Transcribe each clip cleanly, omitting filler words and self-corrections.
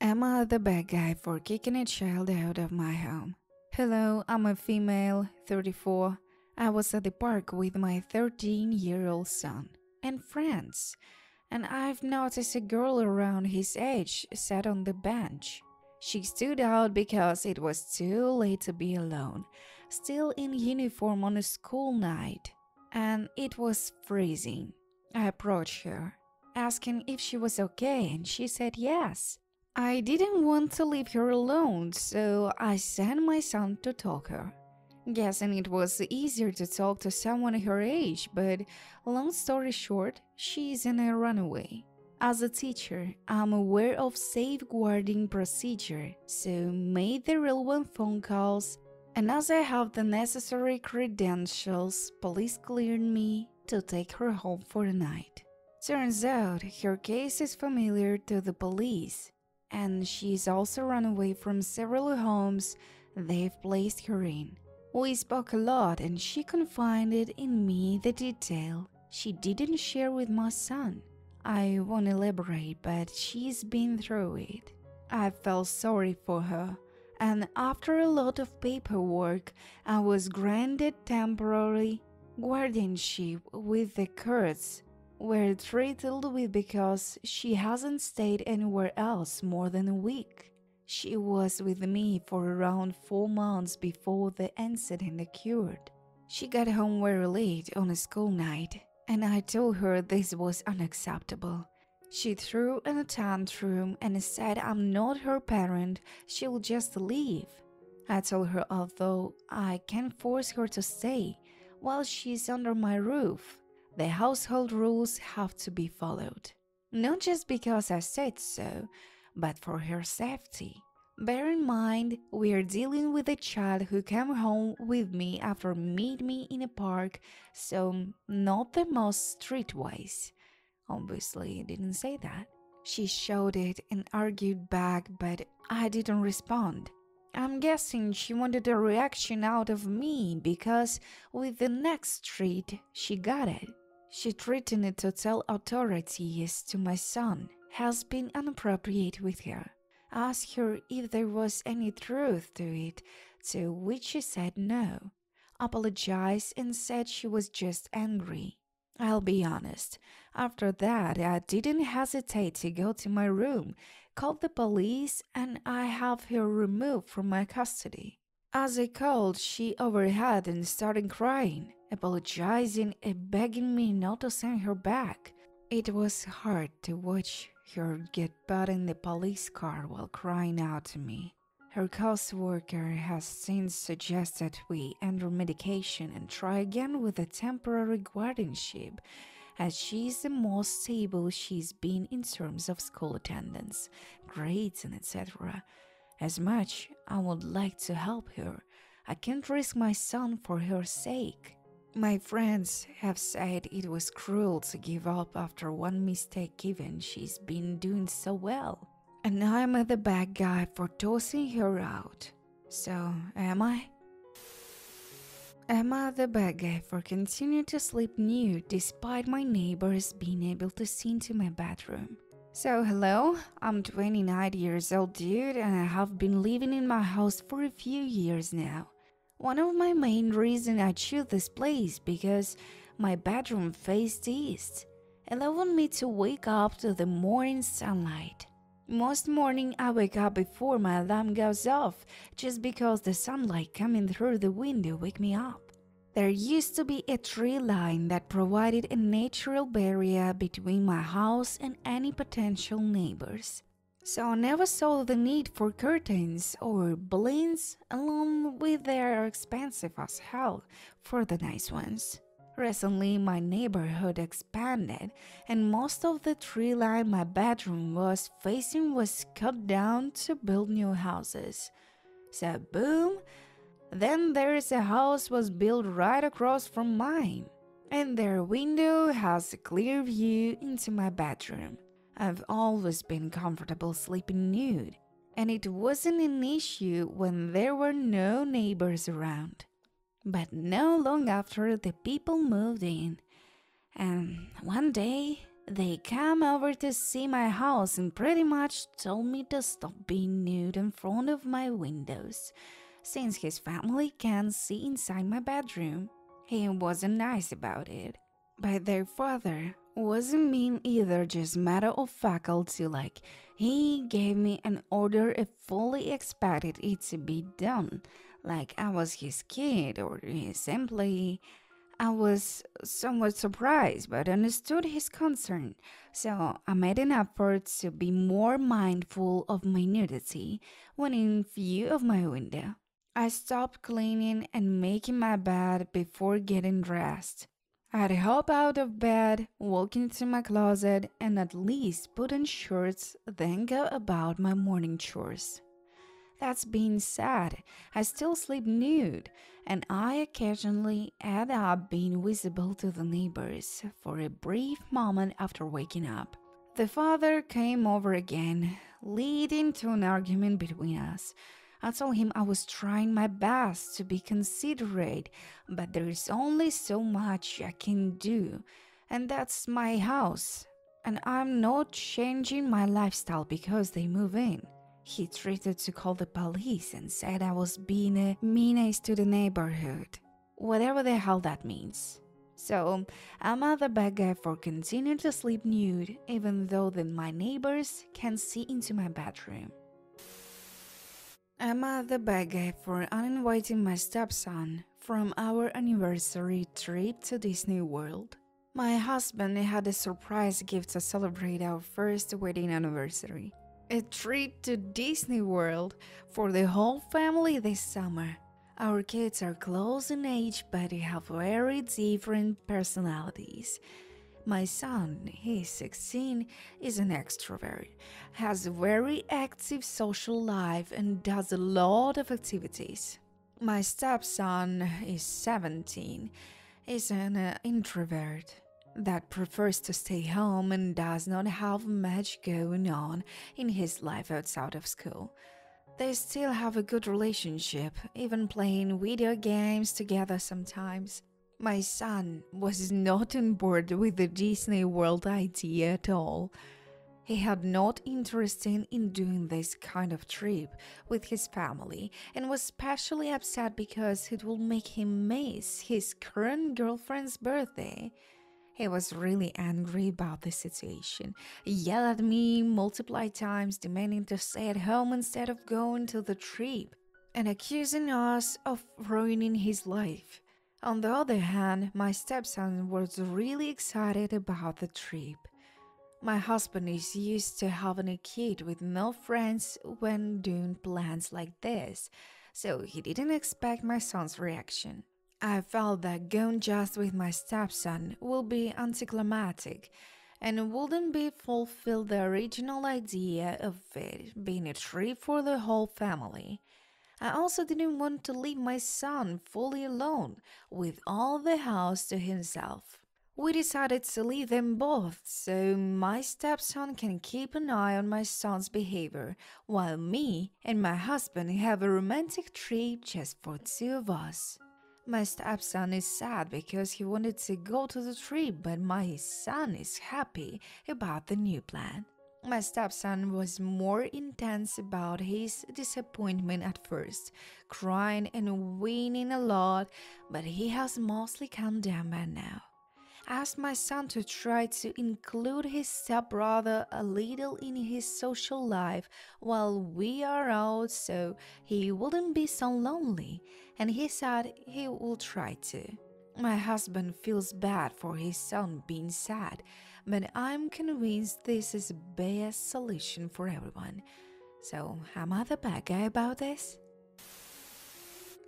Am I the bad guy for kicking a child out of my home? Hello, I'm a female, 34. I was at the park with my 13-year-old son and friends, and I've noticed a girl around his age sat on the bench. She stood out because it was too late to be alone, still in uniform on a school night, and it was freezing. I approached her, asking if she was okay, and she said yes. I didn't want to leave her alone, so I sent my son to talk her. Guessing it was easier to talk to someone her age, but long story short, she's in a runaway. As a teacher, I'm aware of safeguarding procedure, so made the relevant phone calls, and as I have the necessary credentials, police cleared me to take her home for the night. Turns out her case is familiar to the police, and she's also run away from several homes they've placed her in. We spoke a lot and she confided in me the detail she didn't share with my son. I won't elaborate, but she's been through it. I felt sorry for her, and after a lot of paperwork, I was granted temporary guardianship with the Kurds were thrilled with because she hasn't stayed anywhere else more than a week. She was with me for around 4 months before the incident occurred. She got home very late on a school night, and I told her this was unacceptable. She threw in a tantrum and said I'm not her parent, she'll just leave. I told her although I can't force her to stay while she's under my roof, the household rules have to be followed. Not just because I said so, but for her safety. Bear in mind, we are dealing with a child who came home with me after meeting me in a park, so not the most streetwise. Obviously, I didn't say that. She shouted and argued back, but I didn't respond. I'm guessing she wanted a reaction out of me because with the next treat, she got it. She threatened to tell authorities to my son has been inappropriate with her. I asked her if there was any truth to it, to which she said no, apologized and said she was just angry. I'll be honest, after that I didn't hesitate to go to my room, called the police, and I have her removed from my custody. As I called, she overheard and started crying, apologizing and begging me not to send her back. It was hard to watch her get put in the police car while crying out to me. Her caseworker has since suggested we end her medication and try again with a temporary guardianship, as she's the most stable she's been in terms of school attendance, grades, and etc. As much I would like to help her, I can't risk my son for her sake. My friends have said it was cruel to give up after one mistake given she's been doing so well. And I'm the bad guy for tossing her out. So, am I? Am I the bad guy for continuing to sleep nude despite my neighbors being able to see into my bedroom? So hello, I'm 29 years old dude and I have been living in my house for a few years now. One of my main reasons I chose this place because my bedroom faced east, allowing me to wake up to the morning sunlight. Most morning I wake up before my alarm goes off just because the sunlight coming through the window wake me up. There used to be a tree line that provided a natural barrier between my house and any potential neighbors. So I never saw the need for curtains or blinds, along with their expensive as hell for the nice ones. Recently, my neighborhood expanded, and most of the tree line my bedroom was facing was cut down to build new houses. So boom, then there's a house was built right across from mine, and their window has a clear view into my bedroom. I've always been comfortable sleeping nude, and it wasn't an issue when there were no neighbors around. But not long after the people moved in, and one day They came over to see my house and pretty much told me to stop being nude in front of my windows, since his family can't see inside my bedroom. He wasn't nice about it. But their father wasn't mean either, just matter of faculty, like he gave me an order if fully expected it to be done, like I was his kid or his employee. I was somewhat surprised but understood his concern, so I made an effort to be more mindful of my nudity when in view of my window. I stopped cleaning and making my bed before getting dressed. I'd hop out of bed, walk into my closet, and at least put on shorts, then go about my morning chores. That's being said, I still sleep nude, and I occasionally end up being visible to the neighbors for a brief moment after waking up. The father came over again, leading to an argument between us. I told him I was trying my best to be considerate, but there is only so much I can do, and that's my house, and I'm not changing my lifestyle because they move in. He threatened to call the police and said I was being a menace to the neighborhood, whatever the hell that means. So, I'm not the bad guy for continuing to sleep nude, even though my neighbors can see into my bedroom. I'm not the bad guy for uninviting my stepson from our anniversary trip to Disney World. My husband had a surprise gift to celebrate our first wedding anniversary. A trip to Disney World for the whole family this summer. Our kids are close in age, but they have very different personalities. My son, he's 16, is an extrovert, has a very active social life, and does a lot of activities. My stepson is 17, is an introvert that prefers to stay home and does not have much going on in his life outside of school. They still have a good relationship, even playing video games together sometimes. My son was not on board with the Disney World idea at all. He had not interest in doing this kind of trip with his family and was especially upset because it will make him miss his current girlfriend's birthday. He was really angry about the situation, yelled at me multiple times, demanding to stay at home instead of going to the trip, and accusing us of ruining his life. On the other hand, my stepson was really excited about the trip. My husband is used to having a kid with no friends when doing plans like this, so he didn't expect my son's reaction. I felt that going just with my stepson will be anticlimactic and wouldn't be fulfill the original idea of it being a trip for the whole family. I also didn't want to leave my son fully alone with all the house to himself. We decided to leave them both so my stepson can keep an eye on my son's behavior while me and my husband have a romantic trip just for two of us. My stepson is sad because he wanted to go to the trip, but my son is happy about the new plan. My stepson was more intense about his disappointment at first, crying and whining a lot, but he has mostly calmed down by now. I asked my son to try to include his stepbrother a little in his social life while we are out so he wouldn't be so lonely, and he said he will try to. My husband feels bad for his son being sad, but I'm convinced this is the best solution for everyone. So, am I the bad guy about this?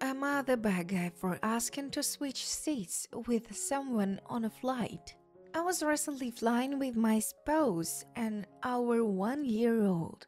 Am I the bad guy for asking to switch seats with someone on a flight? I was recently flying with my spouse and our 1-year-old,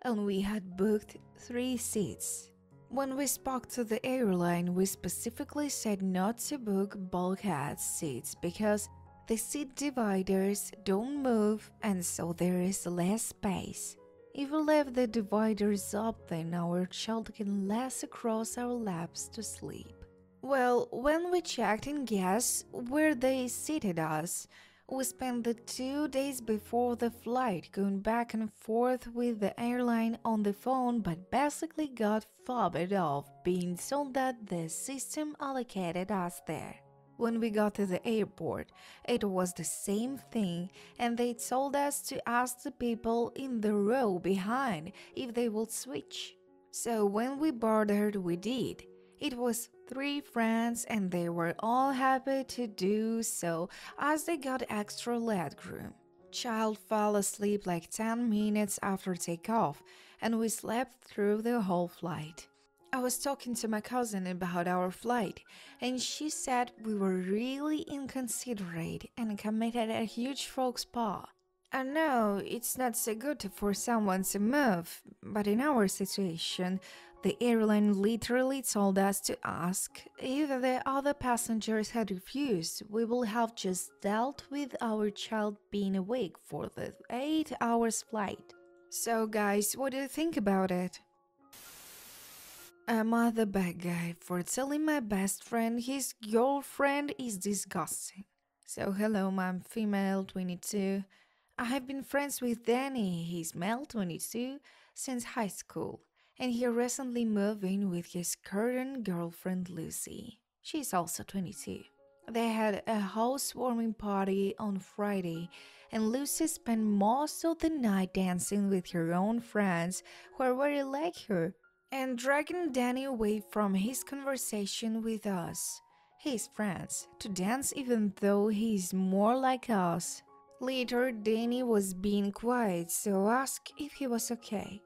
and we had booked 3 seats. When we spoke to the airline, we specifically said not to book bulkhead seats because the seat dividers don't move and so there is less space. If we leave the dividers up, then our child can lash across our laps to sleep. Well, when we checked in guests where they seated us, We spent the 2 days before the flight going back and forth with the airline on the phone, but basically got fobbed off being told that the system allocated us there. When we got to the airport, it was the same thing, and they told us to ask the people in the row behind if they would switch. So when we boarded, we did. It was 3 friends, and they were all happy to do so as they got extra legroom. Child fell asleep like 10 minutes after takeoff, and we slept through the whole flight. I was talking to my cousin about our flight, and she said we were really inconsiderate and committed a huge faux pas. I know it's not so good to force someone to move, but in our situation, the airline literally told us to ask if the other passengers had refused. We will have just dealt with our child being awake for the 8 hours flight. So guys, what do you think about it? Am I the bad guy for telling my best friend his girlfriend is disgusting? So hello, I'm female 22. I have been friends with Danny, he's male 22, since high school, and he recently moved in with his current girlfriend Lucy. She's also 22. They had a housewarming party on Friday, and Lucy spent most of the night dancing with her own friends who are very like her, and dragging Danny away from his conversation with us, his friends, to dance even though he's more like us. Later, Danny was being quiet, so asked if he was okay,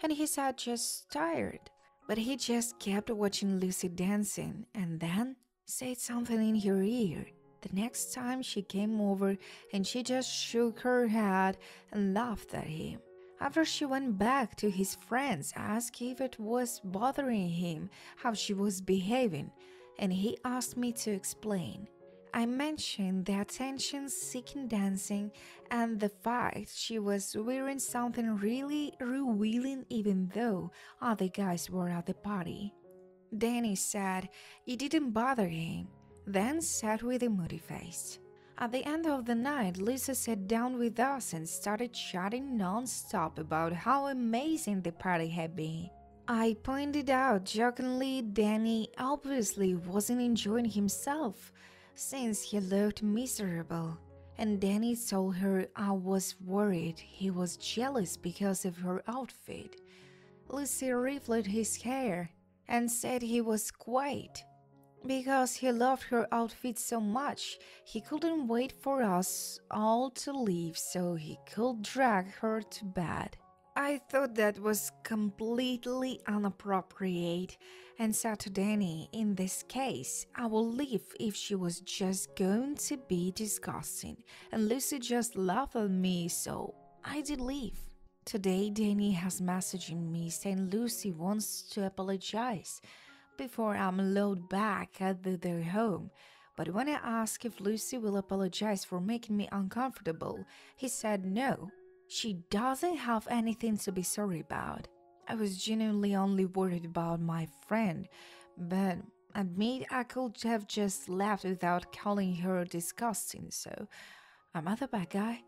and he said just tired. But he just kept watching Lucy dancing and then said something in her ear. The next time she came over and she just shook her head and laughed at him. After she went back to his friends, asked if it was bothering him how she was behaving, and he asked me to explain. I mentioned the attention-seeking dancing and the fact she was wearing something really revealing even though other guys were at the party. Danny said it didn't bother him, then said with a moody face. At the end of the night, Lisa sat down with us and started chatting non-stop about how amazing the party had been. I pointed out jokingly Danny obviously wasn't enjoying himself since he looked miserable, and Danny told her I was worried he was jealous because of her outfit. Lucy ruffled his hair and said he was quiet because he loved her outfit so much. He couldn't wait for us all to leave so he could drag her to bed. I thought that was completely inappropriate and said to Danny, in this case, I will leave if she was just going to be disgusting, and Lucy just laughed at me, so I did leave. Today, Danny has messaging me saying Lucy wants to apologize before I'm loaded back at their home. But when I asked if Lucy will apologize for making me uncomfortable, he said no. She doesn't have anything to be sorry about. I was genuinely only worried about my friend, but admit I could have just left without calling her disgusting, so I'm not the bad guy.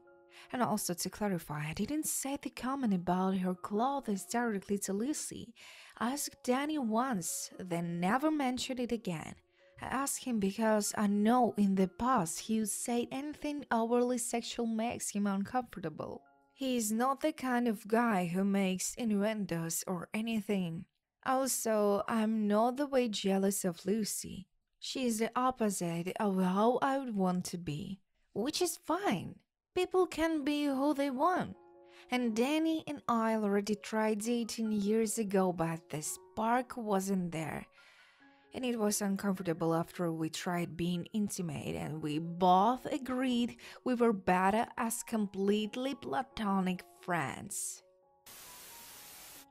And also to clarify, I didn't say the comment about her clothes directly to Lucy. I asked Danny once, then never mentioned it again. I asked him because I know in the past he would say anything overly sexual makes him uncomfortable. He is not the kind of guy who makes innuendos or anything. Also, I'm not the way jealous of Lucy. She is the opposite of how I would want to be, which is fine. People can be who they want. And Danny and I already tried dating years ago, but the spark wasn't there. And it was uncomfortable after we tried being intimate, and we both agreed we were better as completely platonic friends.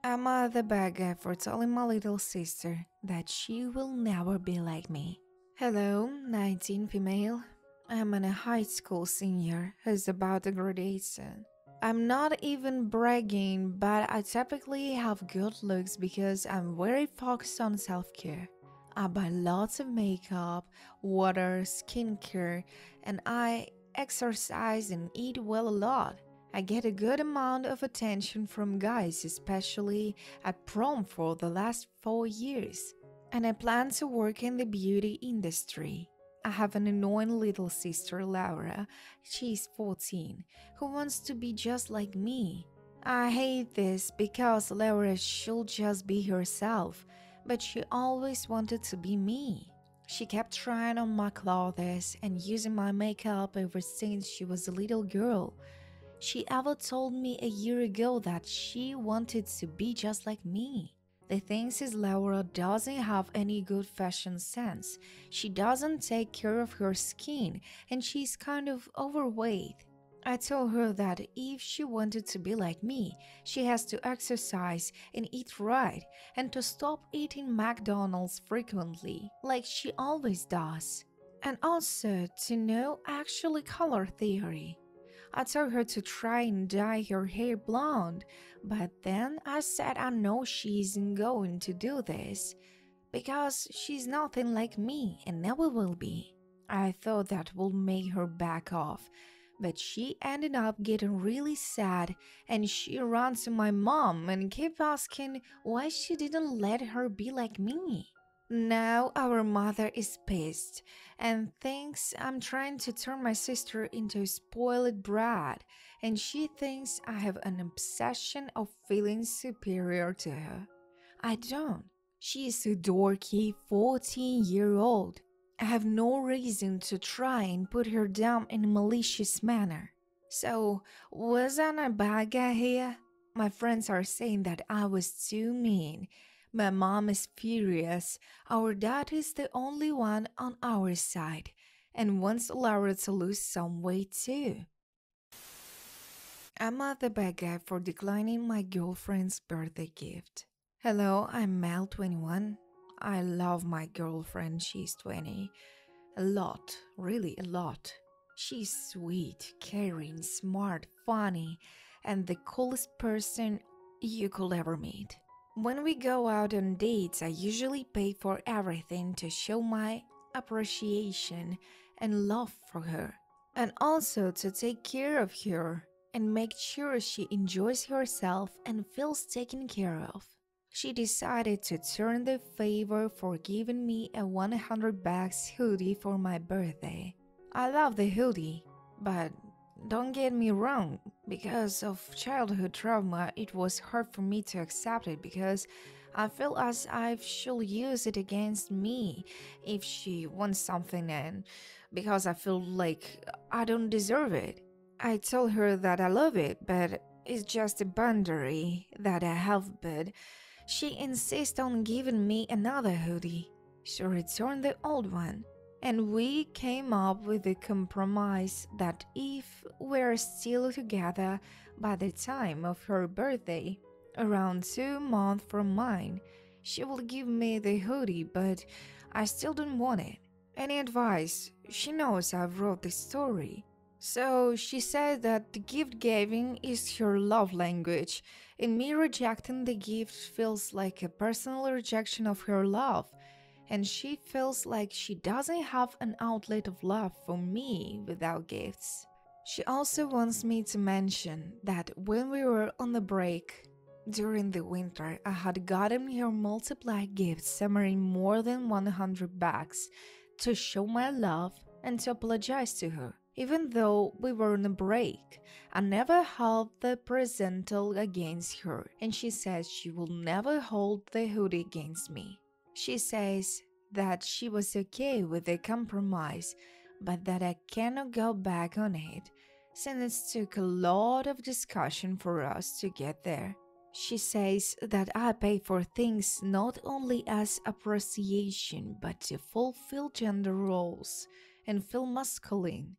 Am I the bad guy for telling my little sister that she will never be like me? Hello, 19 female. I'm a high school senior who's about to graduate soon. I'm not even bragging, but I typically have good looks because I'm very focused on self-care. I buy lots of makeup, water, skincare, and I exercise and eat well a lot. I get a good amount of attention from guys, especially at prom for the last 4 years. And I plan to work in the beauty industry. I have an annoying little sister, Laura. She's 14, who wants to be just like me. I hate this because Laura should just be herself, but she always wanted to be me. She kept trying on my clothes and using my makeup ever since she was a little girl. She ever told me a year ago that she wanted to be just like me. The thing is, Laura doesn't have any good fashion sense. She doesn't take care of her skin and she's kind of overweight. I told her that if she wanted to be like me, she has to exercise and eat right and to stop eating McDonald's frequently, like she always does. And also to know actually color theory. I told her to try and dye her hair blonde, but then I said I know she isn't going to do this because she's nothing like me and never will be. I thought that would make her back off, but she ended up getting really sad and she ran to my mom and kept asking why she didn't let her be like me. Now our mother is pissed and thinks I'm trying to turn my sister into a spoiled brat, and she thinks I have an obsession of feeling superior to her. I don't. She is a dorky 14-year-old. I have no reason to try and put her down in a malicious manner. So, was I a bad guy here? My friends are saying that I was too mean. My mom is furious. Our dad is the only one on our side and wants Laura to lose some weight too. Am I the bad guy for declining my girlfriend's birthday gift? Hello, I'm Mel 21. I love my girlfriend, she's 20. A lot, really a lot. She's sweet, caring, smart, funny, and the coolest person you could ever meet. When we go out on dates, I usually pay for everything to show my appreciation and love for her, and also to take care of her and make sure she enjoys herself and feels taken care of. She decided to turn the favor for giving me a 100 bucks hoodie for my birthday. I love the hoodie, but don't get me wrong, because of childhood trauma, it was hard for me to accept it because I feel as if she'll use it against me if she wants something and because I feel like I don't deserve it. I told her that I love it, but it's just a boundary that I have, but she insists on giving me another hoodie. She returned the old one. And we came up with a compromise that if we're still together by the time of her birthday, around 2 months from mine, she will give me the hoodie, but I still don't want it. Any advice? She knows I've wrote the story. So she said that the gift giving is her love language, and me rejecting the gift feels like a personal rejection of her love. And she feels like she doesn't have an outlet of love for me without gifts. She also wants me to mention that when we were on the break during the winter, I had gotten her multiple gifts summering more than 100 bucks to show my love and to apologize to her. Even though we were on a break, I never held the presental against her, and she says she will never hold the hoodie against me. She says that she was okay with the compromise, but that I cannot go back on it, since it took a lot of discussion for us to get there. She says that I pay for things not only as appreciation, but to fulfill gender roles and feel masculine,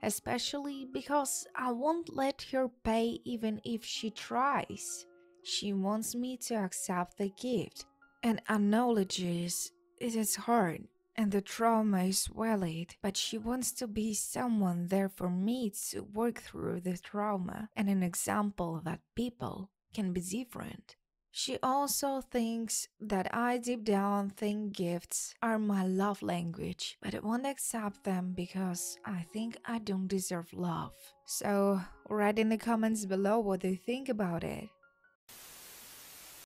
especially because I won't let her pay even if she tries. She wants me to accept the gift and acknowledges it is hard and the trauma is valid, but she wants to be someone there for me to work through the trauma and an example that people can be different. She also thinks that I deep down think gifts are my love language, but I won't accept them because I think I don't deserve love. So, write in the comments below what you think about it.